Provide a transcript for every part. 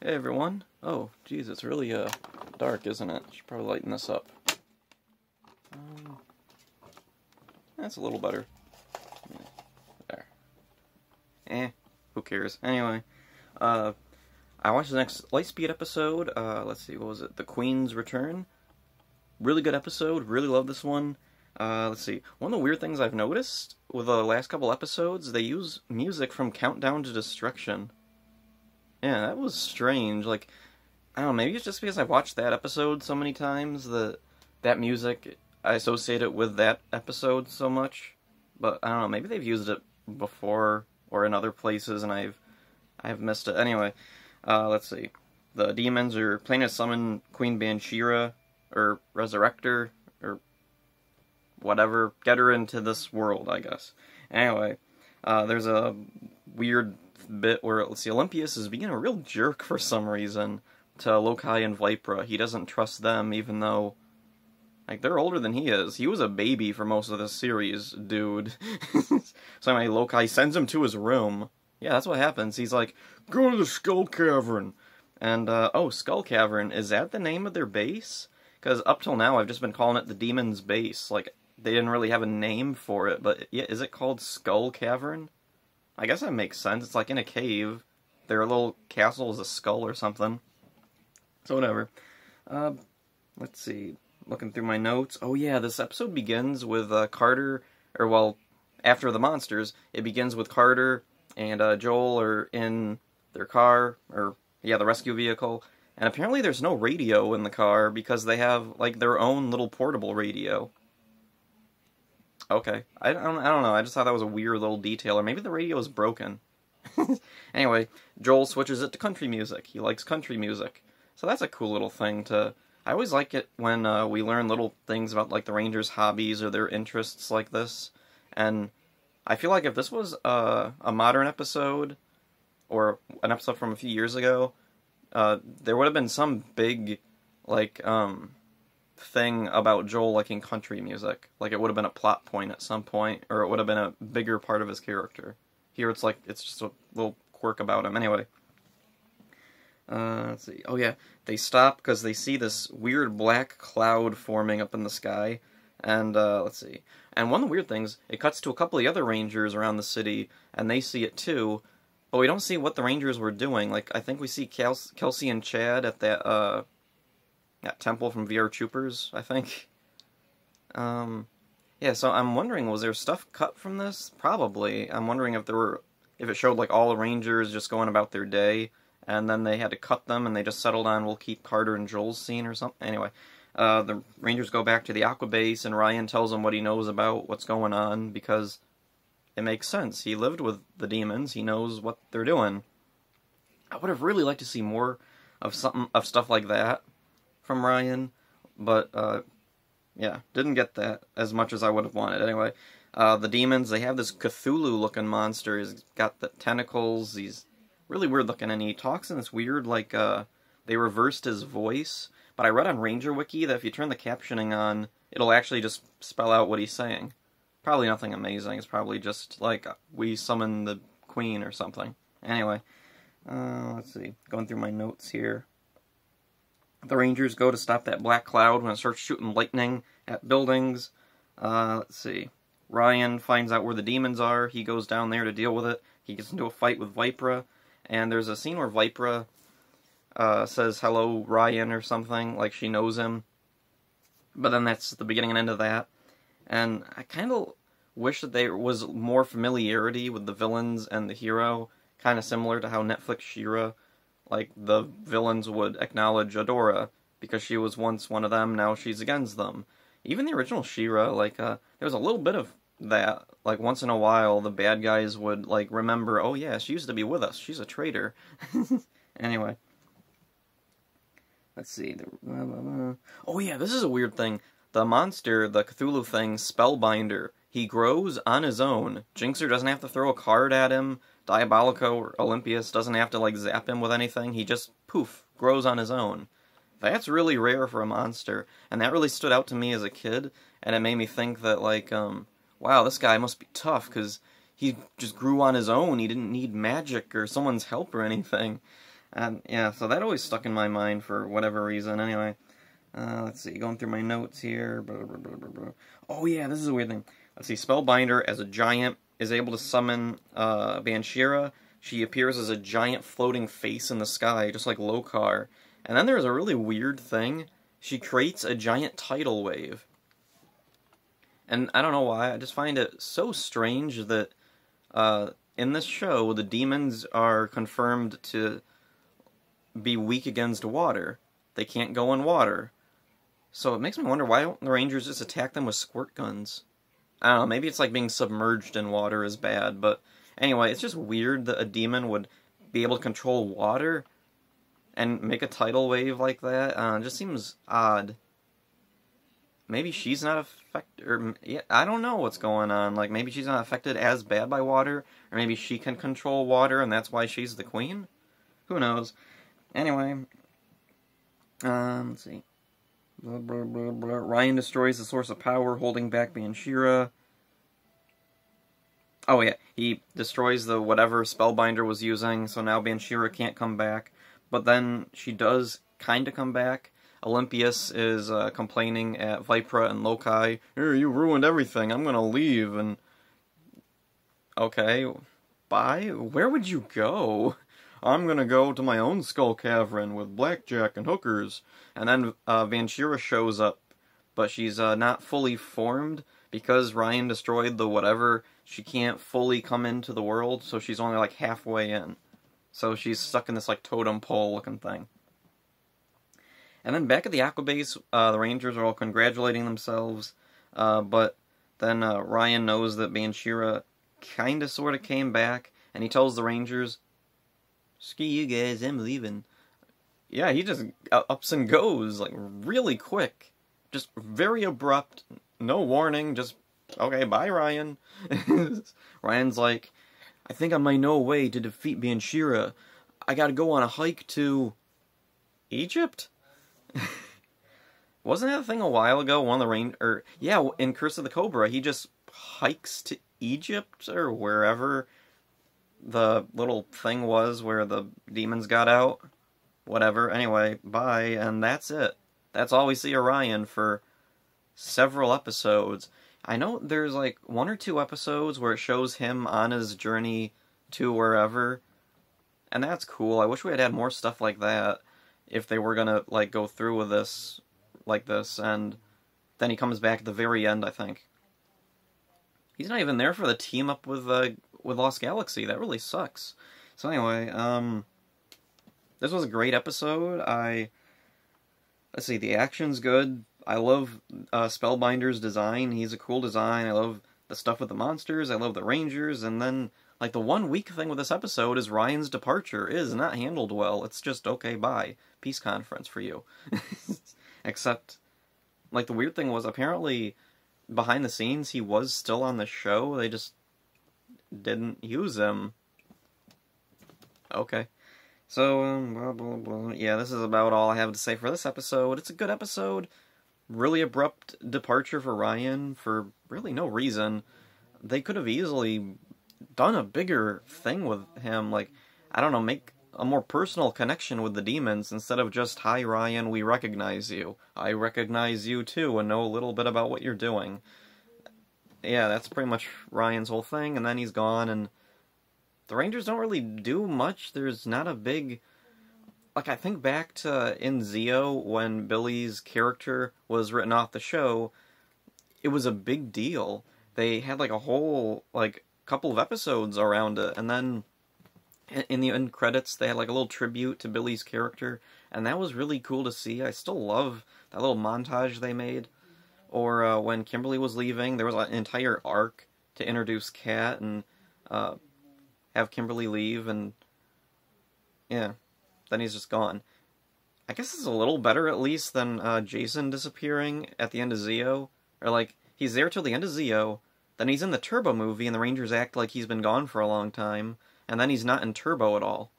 Hey everyone. Oh, geez, it's really dark, isn't it? Should probably lighten this up. That's a little better. There. Who cares? Anyway, I watched the next Lightspeed episode. Let's see, what was it? The Queen's Return. Really good episode. Really love this one. Let's see. One of the weird things I've noticed with the last couple episodes, they use music from Countdown to Destruction. Yeah, that was strange. Like, I don't know, maybe it's just because I've watched that episode so many times that music, I associate it with that episode so much. But I don't know, maybe they've used it before or in other places and I've missed it. Anyway, let's see. The demons are planning to summon Queen Bansheera, or resurrect her, or whatever, get her into this world, I guess. Anyway, there's a weird bit where, let's see, Olympius is being a real jerk for some reason to Loki and Vipra. He doesn't trust them, even though, like, they're older than he is. He was a baby for most of the series, dude. So anyway, Loki sends him to his room. Yeah, that's what happens. He's like, go to the Skull Cavern. And, oh, Skull Cavern, is that the name of their base? Because up till now, I've just been calling it the Demon's Base. Like, they didn't really have a name for it, but yeah, is it called Skull Cavern? I guess that makes sense. It's like in a cave. Their little castle is a skull or something. So whatever. Let's see. Looking through my notes. Oh yeah, this episode begins with Carter, or well, after the monsters, it begins with Carter and Joel are in their car, or yeah, the rescue vehicle. And apparently there's no radio in the car because they have like their own little portable radio. Okay, I don't know, I just thought that was a weird little detail, or maybe the radio is broken. Anyway, Joel switches it to country music. He likes country music. So that's a cool little thing to... I always like it when we learn little things about like the Rangers' hobbies or their interests like this. And I feel like if this was a modern episode, or an episode from a few years ago, there would have been some big, like, thing about Joel liking country music. Like, it would have been a plot point at some point, or it would have been a bigger part of his character. Here it's like, it's just a little quirk about him. Anyway. Let's see. Oh yeah, they stop because they see this weird black cloud forming up in the sky. And, let's see. And one of the weird things, it cuts to a couple of the other Rangers around the city, and they see it too. But we don't see what the Rangers were doing. Like, I think we see Kelsey and Chad at that temple from VR Troopers, I think. Yeah, so I'm wondering, was there stuff cut from this? Probably. I'm wondering if if it showed, like, all the Rangers just going about their day, and then they had to cut them, and they just settled on, we'll keep Carter and Joel's scene or something. Anyway, the Rangers go back to the Aqua Base, and Ryan tells them what he knows about what's going on, because it makes sense. He lived with the demons. He knows what they're doing. I would have really liked to see more of stuff like that from Ryan, but, yeah, didn't get that as much as I would have wanted. Anyway, the demons, they have this Cthulhu-looking monster. He's got the tentacles. He's really weird-looking, and he talks in this weird, like, they reversed his voice. But I read on Ranger Wiki that if you turn the captioning on, it'll actually just spell out what he's saying. Probably nothing amazing. It's probably just, like, we summon the queen or something. Anyway, let's see. Going through my notes here. The Rangers go to stop that black cloud when it starts shooting lightning at buildings. Let's see. Ryan finds out where the demons are. He goes down there to deal with it. He gets into a fight with Vipra. And there's a scene where Vipra says, hello, Ryan, or something. Like, she knows him. But then that's the beginning and end of that. And I kind of wish that there was more familiarity with the villains and the hero. Kind of similar to how Netflix She-Ra, like, the villains would acknowledge Adora, because she was once one of them, now she's against them. Even the original She-Ra, like, there was a little bit of that. Like, once in a while, the bad guys would, like, remember, oh yeah, she used to be with us, she's a traitor. Anyway. Let's see. Oh yeah, this is a weird thing. The monster, the Cthulhu thing, Spellbinder, he grows on his own. Jinxer doesn't have to throw a card at him. Diabolico or Olympius doesn't have to, like, zap him with anything. He just, poof, grows on his own. That's really rare for a monster, and that really stood out to me as a kid, and it made me think that, like, wow, this guy must be tough, because he just grew on his own. He didn't need magic or someone's help or anything. And yeah, so that always stuck in my mind for whatever reason. Anyway, let's see, going through my notes here. Blah, blah, blah, blah, blah. Oh yeah, this is a weird thing. Let's see, Spellbinder as a giant is able to summon Banshira. She appears as a giant floating face in the sky, just like Lokar. And then there's a really weird thing. She creates a giant tidal wave. And I don't know why, I just find it so strange that in this show, the demons are confirmed to be weak against water. They can't go in water. So it makes me wonder, why don't the Rangers just attack them with squirt guns? I don't know, maybe it's like being submerged in water is bad, but anyway, it's just weird that a demon would be able to control water and make a tidal wave like that. It just seems odd. Maybe she's not affected, or yeah, I don't know what's going on. Like, maybe she's not affected as bad by water, or maybe she can control water and that's why she's the queen? Who knows? Anyway, let's see. Blah, blah, blah, blah. Ryan destroys the source of power, holding back Banshira. Oh yeah, he destroys the whatever Spellbinder was using, so now Banshira can't come back. But then she does kind of come back. Olympius is complaining at Vipra and Lokai. Here, you ruined everything, I'm gonna leave, and... Okay, bye? Where would you go? I'm gonna go to my own skull cavern with blackjack and hookers. And then Banshira shows up, but she's not fully formed because Ryan destroyed the whatever. She can't fully come into the world, so she's only like halfway in. So she's stuck in this like totem pole looking thing. And then back at the Aqua Base, the Rangers are all congratulating themselves, but then Ryan knows that Banshira kinda sorta came back, and he tells the Rangers, "Screw you guys, I'm leaving." Yeah, he just ups and goes, like, really quick. Just very abrupt, no warning, just, okay, bye, Ryan. Ryan's like, I think I might know a way to defeat Banshira. I gotta go on a hike to... Egypt? Wasn't that a thing a while ago? One of the yeah, in Curse of the Cobra, he just hikes to Egypt, or wherever the little thing was where the demons got out. Whatever, anyway, bye, and that's it. That's all we see of Ryan for several episodes. I know there's like 1 or 2 episodes where it shows him on his journey to wherever, and that's cool. I wish we had had more stuff like that if they were gonna like go through with this like this, and then he comes back at the very end, I think. He's not even there for the team up with Lost Galaxy. That really sucks. So anyway, this was a great episode. Let's see, the action's good. I love Spellbinder's design. He's a cool design. I love the stuff with the monsters. I love the Rangers. And then, like, the one weak thing with this episode is Ryan's departure is not handled well. It's just, okay, bye. Peace conference for you. Except, like, the weird thing was, apparently, behind the scenes, he was still on the show. They just didn't use him. Okay. So, blah, blah, blah. Yeah, this is about all I have to say for this episode. It's a good episode. Really abrupt departure for Ryan for really no reason. They could have easily done a bigger thing with him. Like, I don't know, make a more personal connection with the demons instead of just, hi Ryan, we recognize you. I recognize you too and know a little bit about what you're doing. Yeah, that's pretty much Ryan's whole thing, and then he's gone, and the Rangers don't really do much. There's not a big... Like, I think back to in Zeo, when Billy's character was written off the show, it was a big deal. They had, like, a whole, like, couple of episodes around it, and then in the end credits, they had, like, a little tribute to Billy's character, and that was really cool to see. I still love that little montage they made. Or when Kimberly was leaving, there was an entire arc to introduce Kat and have Kimberly leave, and yeah, then he's just gone. I guess it's a little better, at least, than Jason disappearing at the end of Zeo. Or, like, he's there till the end of Zeo, then he's in the Turbo movie, and the Rangers act like he's been gone for a long time, and then he's not in Turbo at all.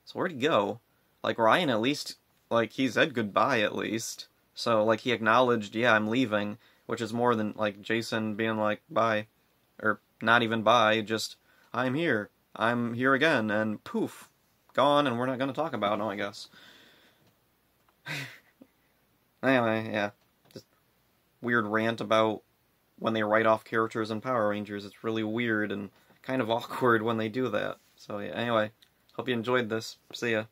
So where'd he go? Like, Ryan, at least, like, he said goodbye, at least. So, like, he acknowledged, yeah, I'm leaving, which is more than, like, Jason being like, bye. Or, not even bye, just, I'm here again, and poof, gone and we're not going to talk about them, I guess. Anyway, yeah. Just weird rant about when they write off characters in Power Rangers. It's really weird and kind of awkward when they do that. So yeah, anyway, hope you enjoyed this. See ya.